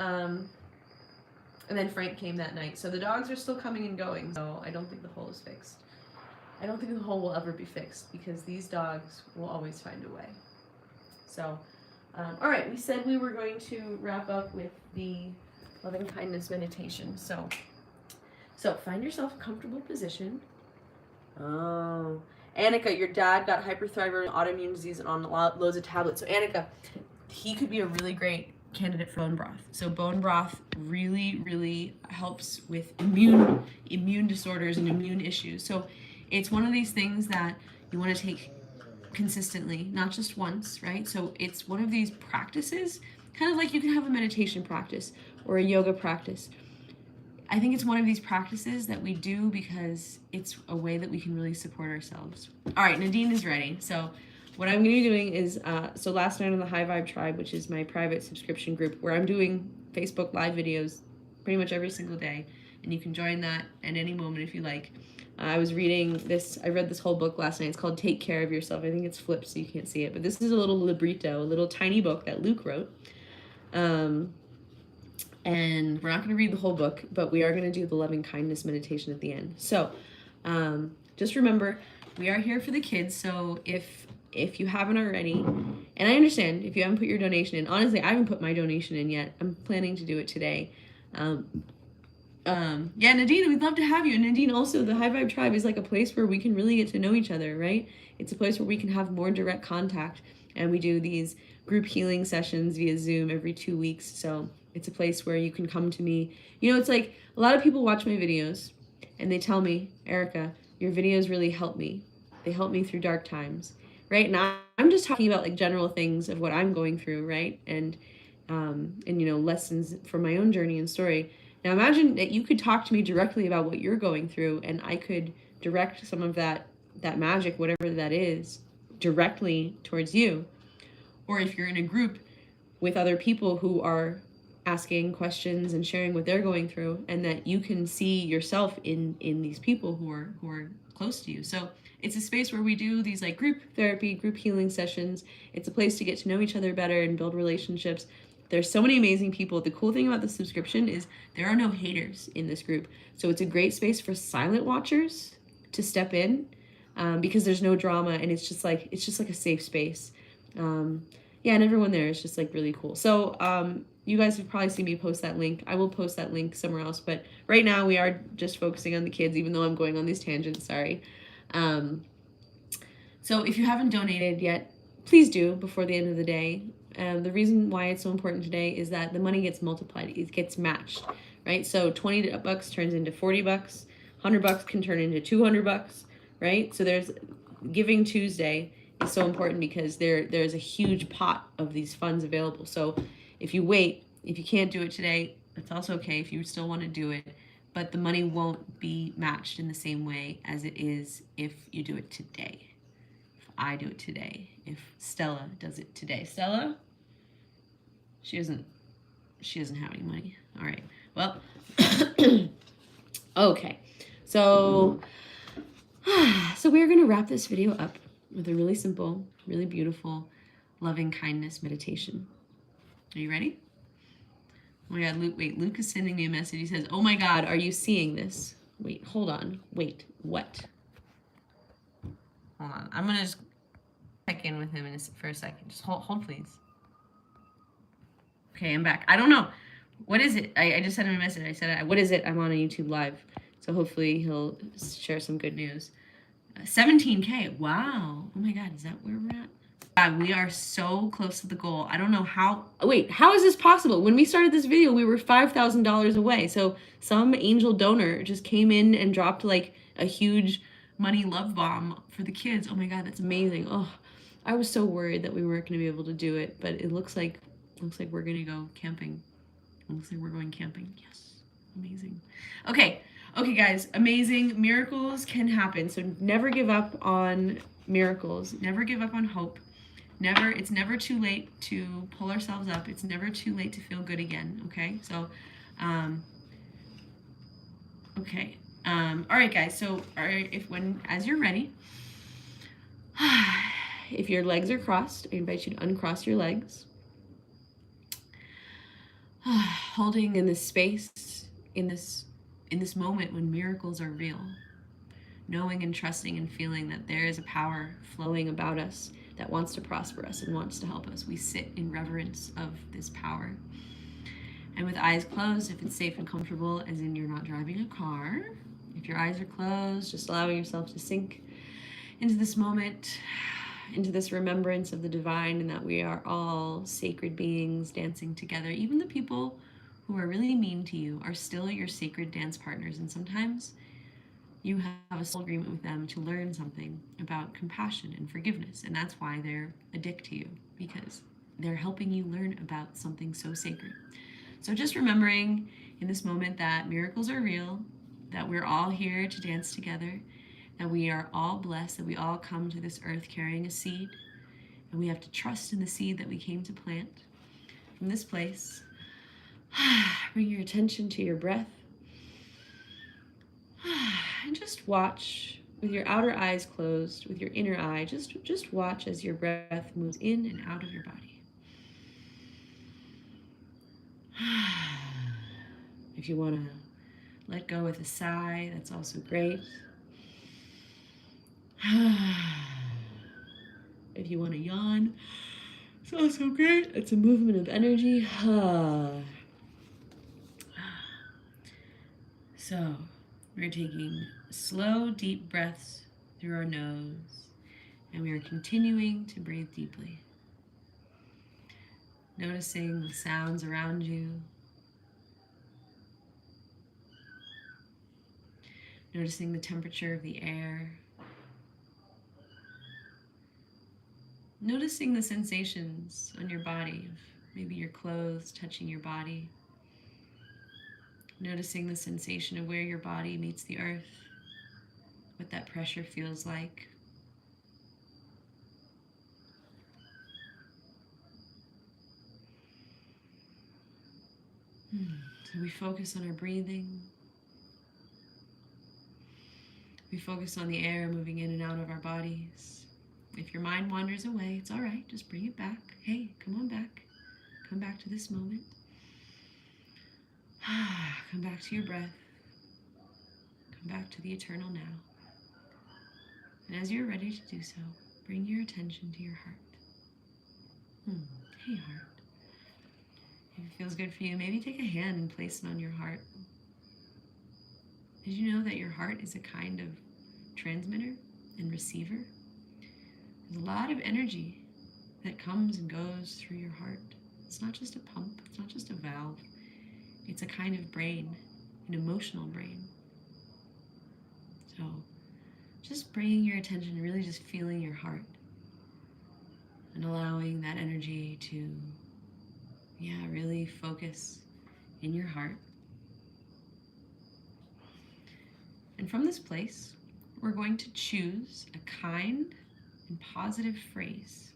Frank came that night. So the dogs are still coming and going. So I don't think the hole is fixed. I don't think the hole will ever be fixed because these dogs will always find a way. So, all right, we said we were going to wrap up with the loving kindness meditation. So find yourself a comfortable position. Oh, Annika, your dad got hyperthyroid autoimmune disease and on loads of tablets. So Annika, he could be a really great candidate for bone broth. So bone broth really, really helps with immune disorders and immune issues. So it's one of these things that you want to take consistently, not just once, right? So it's one of these practices, kind of like you can have a meditation practice or a yoga practice. I think it's one of these practices that we do because it's a way that we can really support ourselves. All right, Nadine is ready. So what I'm going to be doing is, so last night on the High Vibe Tribe, which is my private subscription group, where I'm doing Facebook Live videos pretty much every single day, and you can join that at any moment if you like. I was reading this, I read this whole book last night. It's called Take Care of Yourself. I think it's flipped so you can't see it, but this is a little librito, a little tiny book that Luke wrote. And we're not going to read the whole book, but we are going to do the loving kindness meditation at the end. So just remember, we are here for the kids. So if you haven't already, and I understand if you haven't put your donation in, honestly, I haven't put my donation in yet. I'm planning to do it today. Yeah, Nadine, we'd love to have you. And Nadine, also, the High Vibe Tribe is like a place where we can really get to know each other, right? It's a place where we can have more direct contact. And we do these group healing sessions via Zoom every 2 weeks. So it's a place where you can come to me. You know, it's like a lot of people watch my videos and they tell me, Erica, your videos really help me. They help me through dark times, right? And I'm just talking about like general things of what I'm going through, right? And you know, lessons from my own journey and story. Now imagine that you could talk to me directly about what you're going through, and I could direct some of that magic, whatever that is, directly towards you. Or if you're in a group with other people who are asking questions and sharing what they're going through, and that you can see yourself in these people who are close to you. So it's a space where we do these like group therapy, group healing sessions. It's a place to get to know each other better and build relationships. There's so many amazing people. The cool thing about the subscription is there are no haters in this group. So it's a great space for silent watchers to step in, because there's no drama, and it's just like a safe space. Yeah, and everyone there is just like really cool. So you guys have probably seen me post that link. I will post that link somewhere else, but right now we are just focusing on the kids, even though I'm going on these tangents, sorry. So if you haven't donated yet, please do before the end of the day. The reason why it's so important today is that the money gets multiplied, it gets matched, right? So $20 turns into $40, $100 can turn into $200, right? So there's Giving Tuesday is so important because there's a huge pot of these funds available. So if you can't do it today, that's also okay if you still want to do it, but the money won't be matched in the same way as it is if you do it today. If I do it today, if Stella does it today. Stella? She doesn't have any money. All right. Well, okay. So we're going to wrap this video up with a really simple, really beautiful, loving kindness meditation. Are you ready? Oh my God, Luke is sending me a message. He says, oh my God, are you seeing this? Wait, hold on. Wait, what? Hold on. I'm going to just check in with him for a second. Just hold please. Okay, I'm back. I don't know. What is it? I just sent him a message. I said, what is it? I'm on a YouTube live. So hopefully he'll share some good news. 17K. Wow. Oh my God, is that where we're at? God, we are so close to the goal. I don't know how. Wait, how is this possible? When we started this video, we were $5,000 away. So some angel donor just came in and dropped like a huge money love bomb for the kids. Oh my God, that's amazing. Oh, I was so worried that we weren't going to be able to do it, but it looks like we're going to go camping. It looks like we're going camping. Yes. Amazing. Okay, guys, amazing. Miracles can happen. So never give up on miracles. Never give up on hope. It's never too late to pull ourselves up. It's never too late to feel good again. Okay. So, okay. All right, guys. So, as you're ready, if your legs are crossed, I invite you to uncross your legs. Holding in this space, in this moment when miracles are real, knowing and trusting and feeling that there is a power flowing about us that wants to prosper us and wants to help us. We sit in reverence of this power. And with eyes closed, if it's safe and comfortable, as in you're not driving a car, if your eyes are closed, just allowing yourself to sink into this moment, into this remembrance of the divine, and that we are all sacred beings dancing together. Even the people who are really mean to you are still your sacred dance partners, and sometimes you have a soul agreement with them to learn something about compassion and forgiveness, and that's why they're a dick to you, because they're helping you learn about something so sacred. So just remembering in this moment that miracles are real, that we're all here to dance together, that we are all blessed, that we all come to this earth carrying a seed, and we have to trust in the seed that we came to plant. From this place, bring your attention to your breath, And just watch with your outer eyes closed, with your inner eye. Just watch as your breath moves in and out of your body. If you want to let go with a sigh, that's also great. If you want to yawn, it's also great. It's a movement of energy. So, we're taking slow, deep breaths through our nose, and we are continuing to breathe deeply. Noticing the sounds around you. Noticing the temperature of the air. Noticing the sensations on your body, maybe your clothes touching your body. Noticing the sensation of where your body meets the earth, what that pressure feels like. So we focus on our breathing. We focus on the air moving in and out of our bodies. If your mind wanders away, it's all right. Just bring it back. Hey, come on back. Come back to this moment. Come back to your breath. Come back to the eternal now. And as you're ready to do so, bring your attention to your heart. Hey, heart. If it feels good for you, maybe take a hand and place it on your heart. Did you know that your heart is a kind of transmitter and receiver? There's a lot of energy that comes and goes through your heart. It's not just a pump, it's not just a valve. It's a kind of brain, an emotional brain. So just bringing your attention to really just feeling your heart and allowing that energy to, really focus in your heart. And from this place, we're going to choose a kind and positive phrase.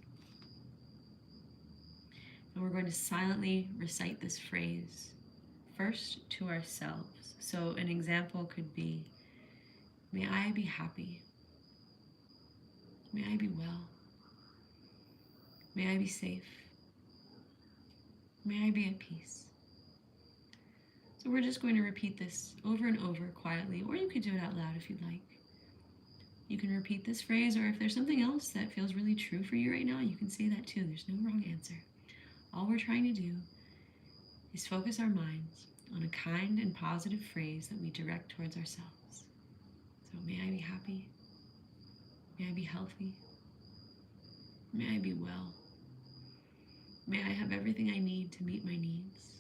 And we're going to silently recite this phrase first to ourselves. So an example could be, may I be happy. May I be well. May I be safe. May I be at peace. So we're just going to repeat this over and over quietly, or you could do it out loud if you'd like. You can repeat this phrase, or if there's something else that feels really true for you right now, you can say that too. There's no wrong answer. All we're trying to do is focus our minds on a kind and positive phrase that we direct towards ourselves. So may I be happy. May I be healthy. May I be well. May I have everything I need to meet my needs.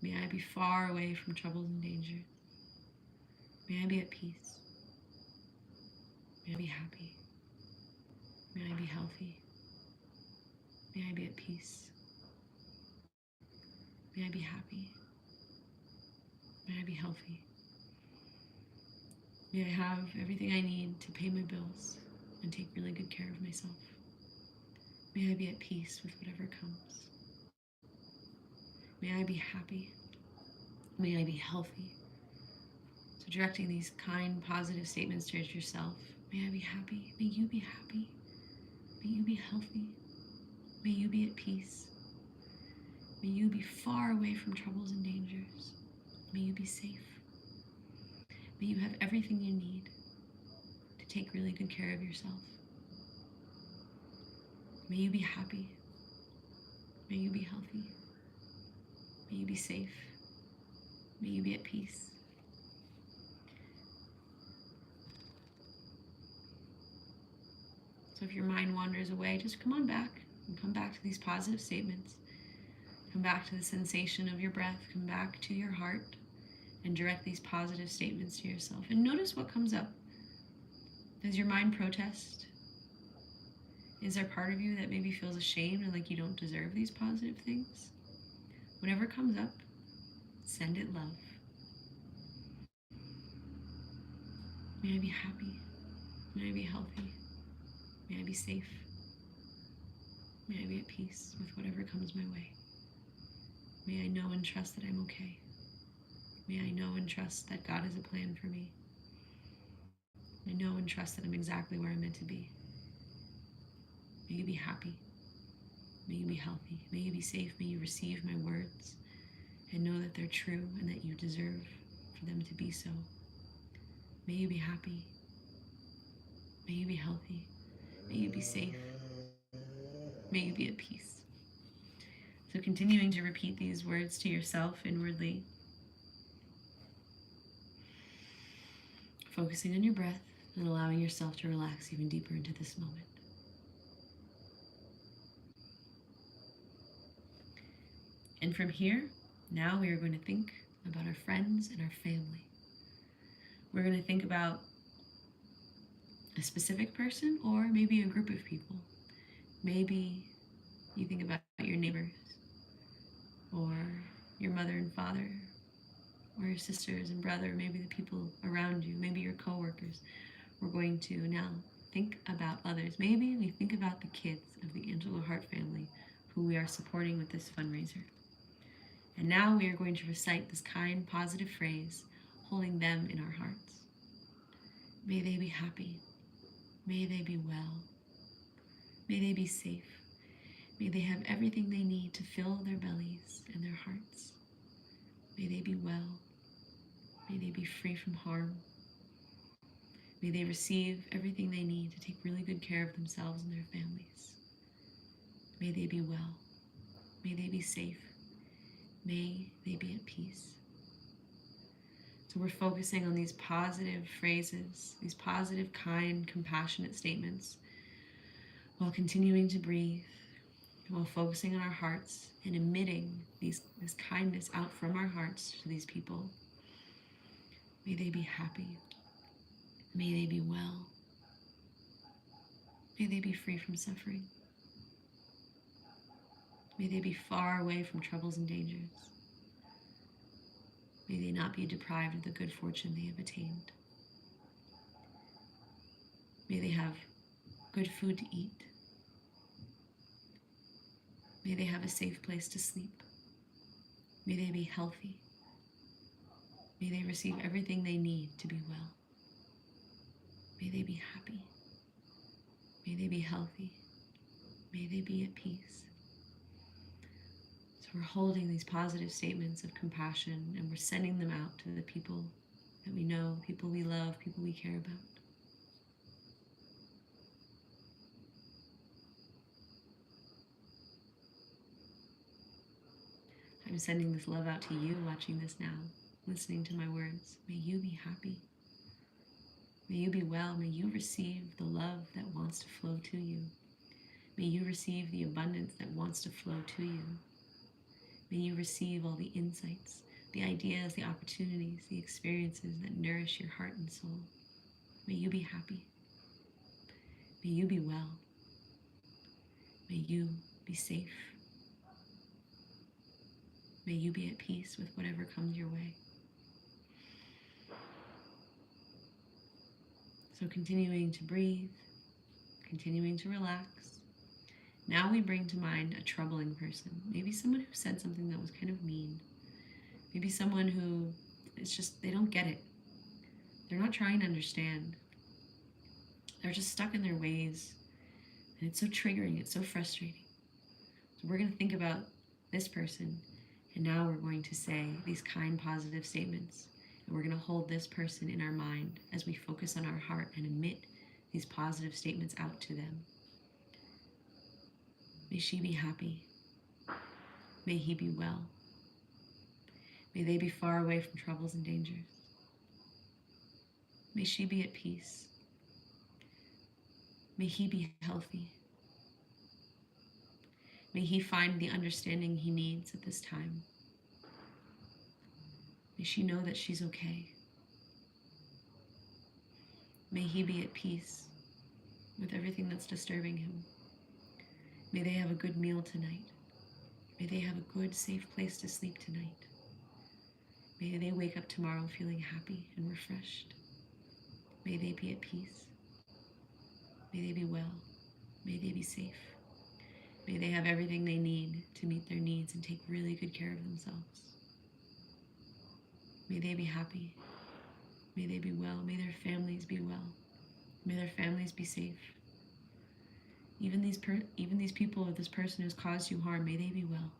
May I be far away from troubles and dangers. May I be at peace. May I be happy. May I be healthy. May I be at peace. May I be happy. May I be healthy. May I have everything I need to pay my bills and take really good care of myself. May I be at peace with whatever comes. May I be happy. May I be healthy. So directing these kind, positive statements towards yourself. May I be happy. May you be happy. May you be healthy. May you be at peace. May you be far away from troubles and dangers. May you be safe. May you have everything you need to take really good care of yourself. May you be happy. May you be healthy. May you be safe. May you be at peace. So if your mind wanders away, just come on back and come back to these positive statements. Come back to the sensation of your breath. Come back to your heart and direct these positive statements to yourself. And notice what comes up. Does your mind protest? Is there part of you that maybe feels ashamed and like you don't deserve these positive things? Whatever comes up, send it love. May I be happy. May I be healthy. May I be safe. May I be at peace with whatever comes my way. May I know and trust that I'm okay. May I know and trust that God has a plan for me. I know and trust that I'm exactly where I'm meant to be. May you be happy. May you be healthy. May you be safe. May you receive my words and know that they're true and that you deserve for them to be so. May you be happy. May you be healthy. May you be safe. May you be at peace. So, continuing to repeat these words to yourself inwardly, focusing on your breath and allowing yourself to relax even deeper into this moment. And from here, now we are going to think about our friends and our family. We're going to think about a specific person or maybe a group of people. Maybe you think about your neighbors or your mother and father or your sisters and brother, maybe the people around you, maybe your coworkers. We're going to now think about others. Maybe we think about the kids of the Angelo Hart family who we are supporting with this fundraiser. And now we are going to recite this kind, positive phrase, holding them in our hearts. May they be happy. May they be well. May they be safe. May they have everything they need to fill their bellies and their hearts. May they be well. May they be free from harm. May they receive everything they need to take really good care of themselves and their families. May they be well. May they be safe. May they be at peace. So we're focusing on these positive phrases, these positive, kind, compassionate statements, while continuing to breathe, while focusing on our hearts and emitting this kindness out from our hearts to these people. May they be happy. May they be well. May they be free from suffering. May they be far away from troubles and dangers. May they not be deprived of the good fortune they have attained. May they have good food to eat. May they have a safe place to sleep. May they be healthy. May they receive everything they need to be well. May they be happy. May they be healthy. May they be at peace. So we're holding these positive statements of compassion and we're sending them out to the people that we know, people we love, people we care about. I'm sending this love out to you watching this now, listening to my words. May you be happy. May you be well. May you receive the love that wants to flow to you. May you receive the abundance that wants to flow to you. May you receive all the insights, the ideas, the opportunities, the experiences that nourish your heart and soul. May you be happy. May you be well. May you be safe. May you be at peace with whatever comes your way. So continuing to breathe, continuing to relax. Now we bring to mind a troubling person. Maybe someone who said something that was kind of mean. Maybe someone who, it's just, they don't get it. They're not trying to understand. They're just stuck in their ways. And it's so triggering, it's so frustrating. So we're going to think about this person. And now we're going to say these kind, positive statements. And we're going to hold this person in our mind as we focus on our heart and emit these positive statements out to them. May she be happy. May he be well. May they be far away from troubles and dangers. May she be at peace. May he be healthy. May he find the understanding he needs at this time. May she know that she's okay. May he be at peace with everything that's disturbing him. May they have a good meal tonight. May they have a good, safe place to sleep tonight. May they wake up tomorrow feeling happy and refreshed. May they be at peace. May they be well. May they be safe. May they have everything they need to meet their needs and take really good care of themselves. May they be happy. May they be well. May their families be well. May their families be safe. Even these people or this person who's caused you harm, may they be well.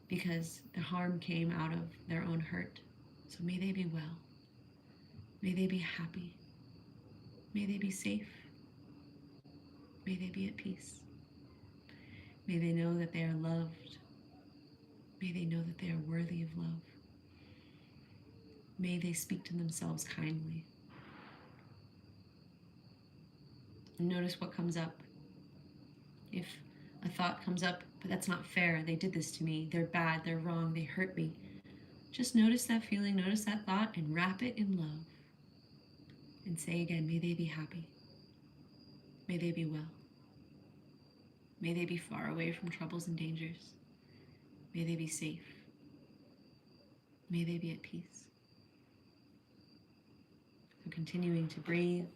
Because the harm came out of their own hurt. So may they be well. May they be happy. May they be safe. May they be at peace. May they know that they are loved. May they know that they are worthy of love. May they speak to themselves kindly. And notice what comes up. If a thought comes up, but that's not fair, they did this to me, they're bad, they're wrong, they hurt me. Just notice that feeling, notice that thought, and wrap it in love. And say again, may they be happy. May they be well. May they be far away from troubles and dangers. May they be safe. May they be at peace. So continuing to breathe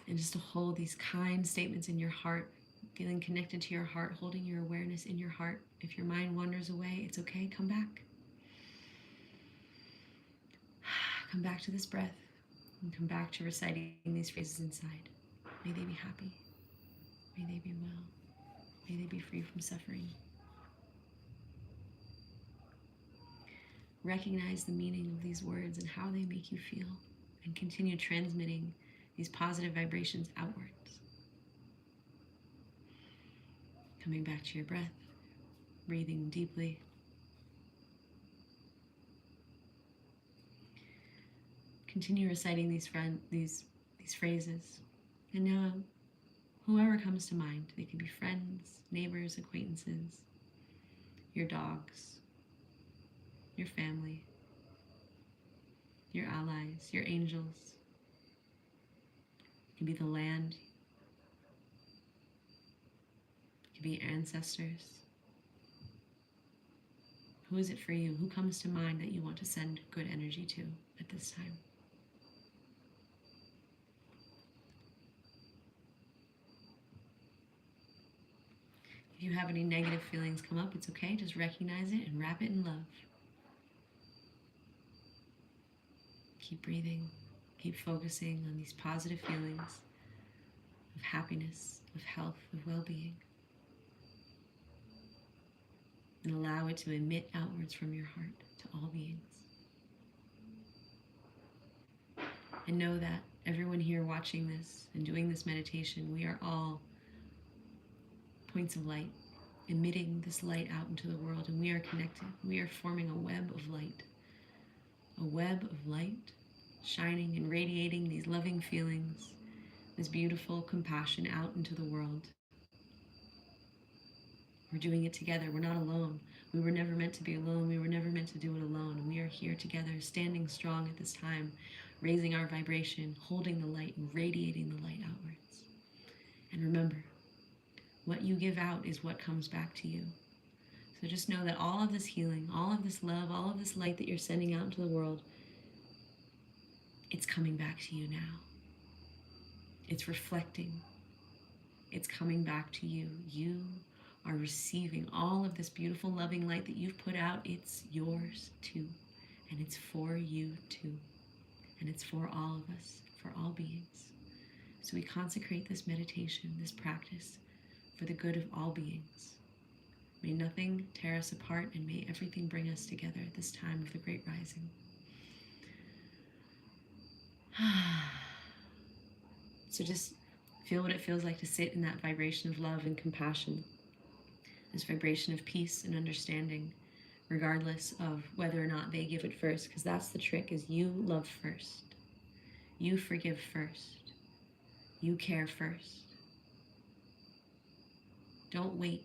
and just to hold these kind statements in your heart, feeling connected to your heart, holding your awareness in your heart. If your mind wanders away, it's okay, come back. Come back to this breath and come back to reciting these phrases inside. May they be happy. May they be well. May they be free from suffering. Recognize the meaning of these words and how they make you feel, and continue transmitting these positive vibrations outwards. Coming back to your breath, breathing deeply. Continue reciting these phrases. And now, whoever comes to mind, they can be friends, neighbors, acquaintances, your dogs, your family, your allies, your angels. It can be the land. It can be your ancestors. Who is it for you? Who comes to mind that you want to send good energy to at this time? If you have any negative feelings come up, it's okay. Just recognize it and wrap it in love. Keep breathing. Keep focusing on these positive feelings of happiness, of health, of well-being. And allow it to emit outwards from your heart to all beings. And know that everyone here watching this and doing this meditation, we are all points of light, emitting this light out into the world, and we are connected. We are forming a web of light. A web of light shining and radiating these loving feelings, this beautiful compassion out into the world. We're doing it together. We're not alone. We were never meant to be alone. We were never meant to do it alone. And we are here together, standing strong at this time, raising our vibration, holding the light, and radiating the light outwards. And remember, what you give out is what comes back to you. So just know that all of this healing, all of this love, all of this light that you're sending out into the world, it's coming back to you now. It's reflecting. It's coming back to you. You are receiving all of this beautiful, loving light that you've put out. It's yours too. And it's for you too. And it's for all of us, for all beings. So we consecrate this meditation, this practice, for the good of all beings. May nothing tear us apart, and may everything bring us together at this time of the Great Rising. So just feel what it feels like to sit in that vibration of love and compassion, this vibration of peace and understanding, regardless of whether or not they give it first, because that's the trick, is you love first. You forgive first. You care first. Don't wait.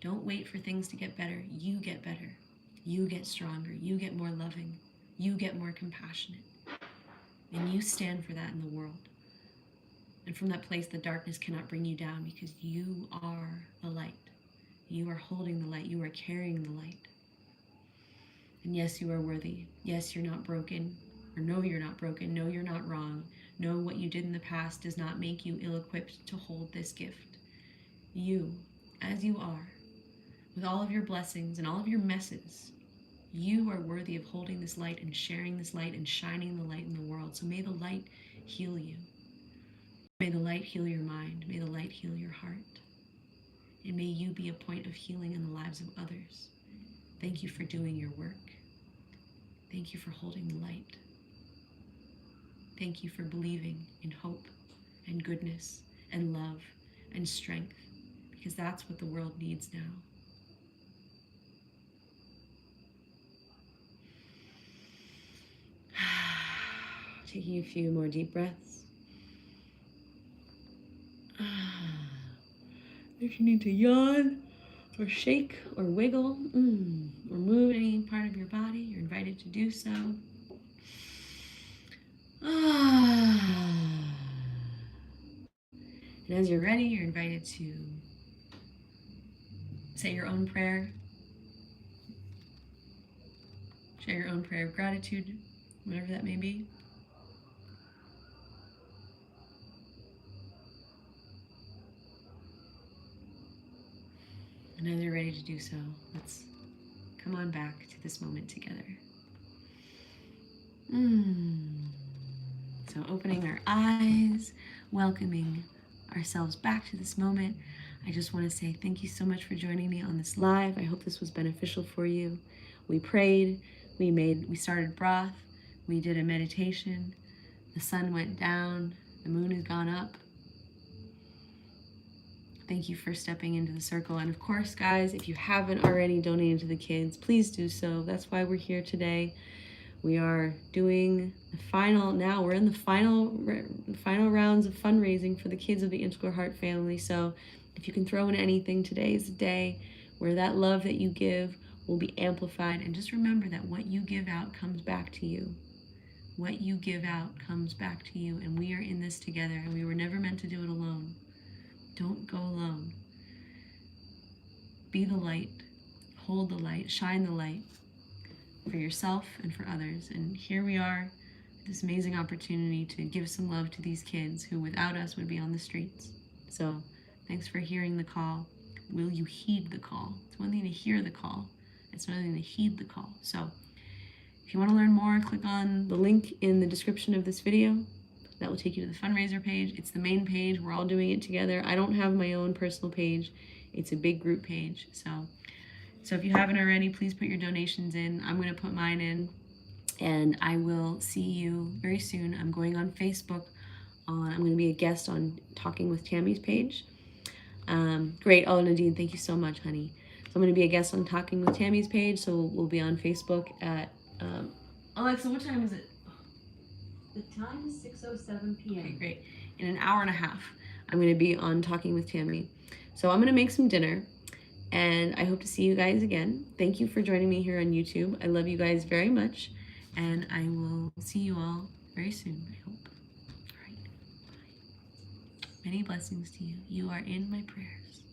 Don't wait for things to get better. You get better. You get stronger. You get more loving. You get more compassionate. And you stand for that in the world. And from that place, the darkness cannot bring you down, because you are the light. You are holding the light. You are carrying the light. And yes, you are worthy. Yes, you're not broken. Or no, you're not broken. No, you're not wrong. No, what you did in the past does not make you ill-equipped to hold this gift. You, as you are, with all of your blessings and all of your messes, you are worthy of holding this light and sharing this light and shining the light in the world. So may the light heal you. May the light heal your mind. May the light heal your heart. And may you be a point of healing in the lives of others. Thank you for doing your work. Thank you for holding the light. Thank you for believing in hope and goodness and love and strength, because that's what the world needs now. Taking a few more deep breaths. If you need to yawn or shake or wiggle or move any part of your body, you're invited to do so. And as you're ready, you're invited to say your own prayer, share your own prayer of gratitude, whatever that may be. And as you're ready to do so, let's come on back to this moment together. So opening our eyes, welcoming ourselves back to this moment. I just want to say thank you so much for joining me on this live. I hope this was beneficial for you. We prayed, we started broth, we did a meditation, the sun went down, the moon has gone up. Thank you for stepping into the circle. And of course, guys, if you haven't already donated to the kids, please do so. That's why we're here today. We are doing the final, now we're in the final rounds of fundraising for the kids of the Integral Heart family. So if you can throw in anything, today is the day where that love that you give will be amplified. And just remember that what you give out comes back to you. What you give out comes back to you. And we are in this together, and we were never meant to do it alone. Don't go alone. Be the light, hold the light, shine the light for yourself and for others. And here we are, this amazing opportunity to give some love to these kids who without us would be on the streets. So thanks for hearing the call. Will you heed the call? It's one thing to hear the call. It's another thing to heed the call. So if you want to learn more, click on the link in the description of this video. That will take you to the fundraiser page. It's the main page. We're all doing it together. I don't have my own personal page. It's a big group page. So if you haven't already, please put your donations in. I'm going to put mine in, and I will see you very soon. I'm going on Facebook. I'm going to be a guest on Talking with Tammy's page. Great. Oh, Nadine, thank you so much, honey. So I'm going to be a guest on Talking with Tammy's page. So we'll be on Facebook at Alexa, what time is it? The time is 6:07 p.m. Okay, great. In an hour and a half, I'm going to be on Talking with Tammy. So I'm going to make some dinner, and I hope to see you guys again. Thank you for joining me here on YouTube. I love you guys very much, and I will see you all very soon, I hope. All right. Bye. Many blessings to you. You are in my prayers.